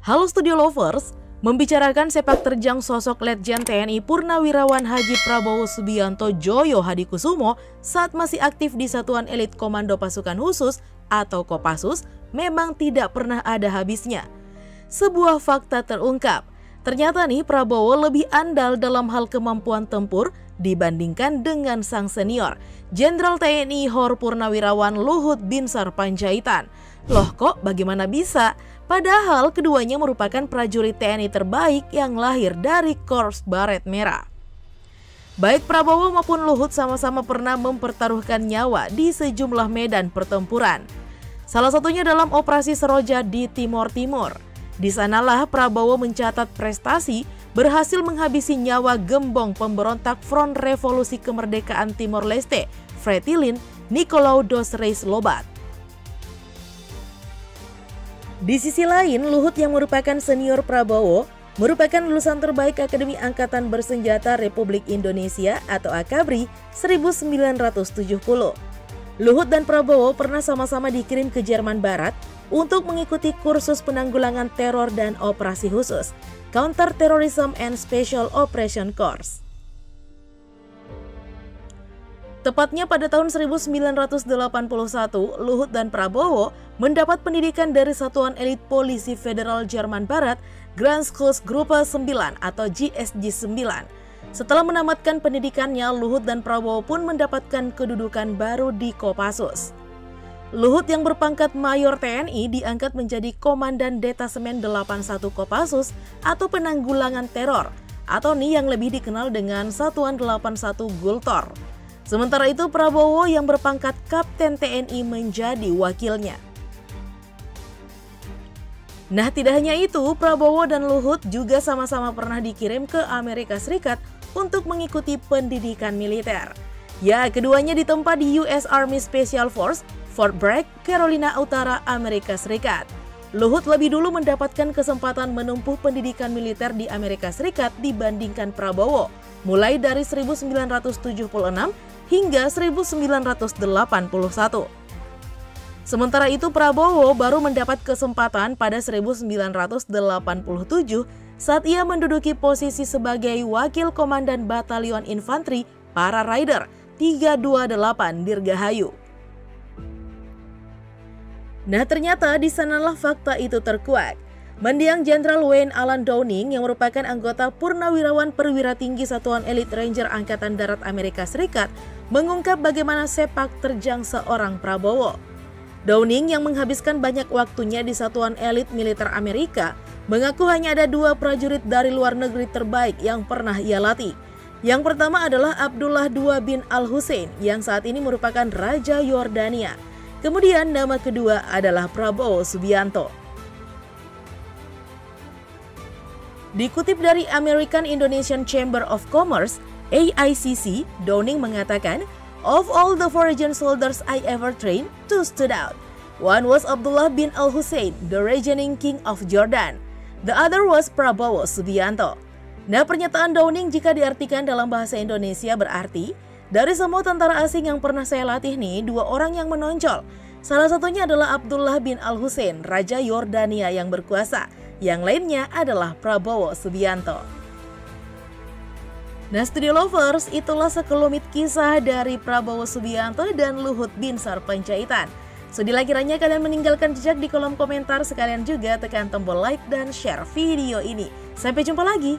Halo Studio Lovers, membicarakan sepak terjang sosok Letjen TNI Purnawirawan Haji Prabowo Subianto Joyo Hadikusumo saat masih aktif di Satuan Elit Komando Pasukan Khusus atau Kopassus memang tidak pernah ada habisnya. Sebuah fakta terungkap, ternyata nih Prabowo lebih andal dalam hal kemampuan tempur dibandingkan dengan sang senior, Jenderal TNI Hor Purnawirawan Luhut Binsar Panjaitan. Loh kok bagaimana bisa? Padahal keduanya merupakan prajurit TNI terbaik yang lahir dari Korps Baret Merah. Baik Prabowo maupun Luhut sama-sama pernah mempertaruhkan nyawa di sejumlah medan pertempuran. Salah satunya dalam Operasi Seroja di Timor Timur. Di sanalah Prabowo mencatat prestasi berhasil menghabisi nyawa gembong pemberontak Front Revolusi Kemerdekaan Timor Leste, Fretilin Nicolau dos Reis Lobat. Di sisi lain, Luhut yang merupakan senior Prabowo, merupakan lulusan terbaik Akademi Angkatan Bersenjata Republik Indonesia atau AKABRI 1970. Luhut dan Prabowo pernah sama-sama dikirim ke Jerman Barat untuk mengikuti kursus penanggulangan teror dan operasi khusus, Counter Terrorism and Special Operation Course. Tepatnya pada tahun 1981, Luhut dan Prabowo mendapat pendidikan dari Satuan Elit Polisi Federal Jerman Barat, Grenzschutzgruppe 9 atau GSG 9. Setelah menamatkan pendidikannya, Luhut dan Prabowo pun mendapatkan kedudukan baru di Kopassus. Luhut yang berpangkat Mayor TNI diangkat menjadi Komandan Detasemen 81 Kopassus atau penanggulangan teror, atau nih yang lebih dikenal dengan Satuan 81 Gultor. Sementara itu Prabowo yang berpangkat Kapten TNI menjadi wakilnya. Nah, tidak hanya itu, Prabowo dan Luhut juga sama-sama pernah dikirim ke Amerika Serikat untuk mengikuti pendidikan militer. Ya, keduanya ditempa di US Army Special Force, Fort Bragg, Carolina Utara, Amerika Serikat. Luhut lebih dulu mendapatkan kesempatan menempuh pendidikan militer di Amerika Serikat dibandingkan Prabowo, mulai dari 1976 hingga 1981. Sementara itu Prabowo baru mendapat kesempatan pada 1987 saat ia menduduki posisi sebagai Wakil Komandan Batalion Infanteri Para Rider 328 Dirgahayu. Nah, ternyata di sanalah fakta itu terkuak. Mendiang Jenderal Wayne Allen Downing yang merupakan anggota Purnawirawan Perwira Tinggi Satuan Elit Ranger Angkatan Darat Amerika Serikat mengungkap bagaimana sepak terjang seorang Prabowo. Downing yang menghabiskan banyak waktunya di Satuan Elit Militer Amerika mengaku hanya ada dua prajurit dari luar negeri terbaik yang pernah ia latih. Yang pertama adalah Abdullah II bin Al-Hussein yang saat ini merupakan Raja Yordania. Kemudian nama kedua adalah Prabowo Subianto. Dikutip dari American Indonesian Chamber of Commerce, AICC, Downing mengatakan, "Of all the foreign soldiers I ever trained, two stood out. One was Abdullah bin Al-Hussein, the reigning king of Jordan. The other was Prabowo Subianto." Nah, pernyataan Downing jika diartikan dalam bahasa Indonesia berarti, dari semua tentara asing yang pernah saya latih nih, dua orang yang menonjol. Salah satunya adalah Abdullah bin Al-Hussein, Raja Yordania yang berkuasa. Yang lainnya adalah Prabowo Subianto. Nah, Studio Lovers, itulah sekelumit kisah dari Prabowo Subianto dan Luhut Binsar Panjaitan. Sudilah kiranya kalian meninggalkan jejak di kolom komentar, sekalian juga tekan tombol like dan share video ini. Sampai jumpa lagi.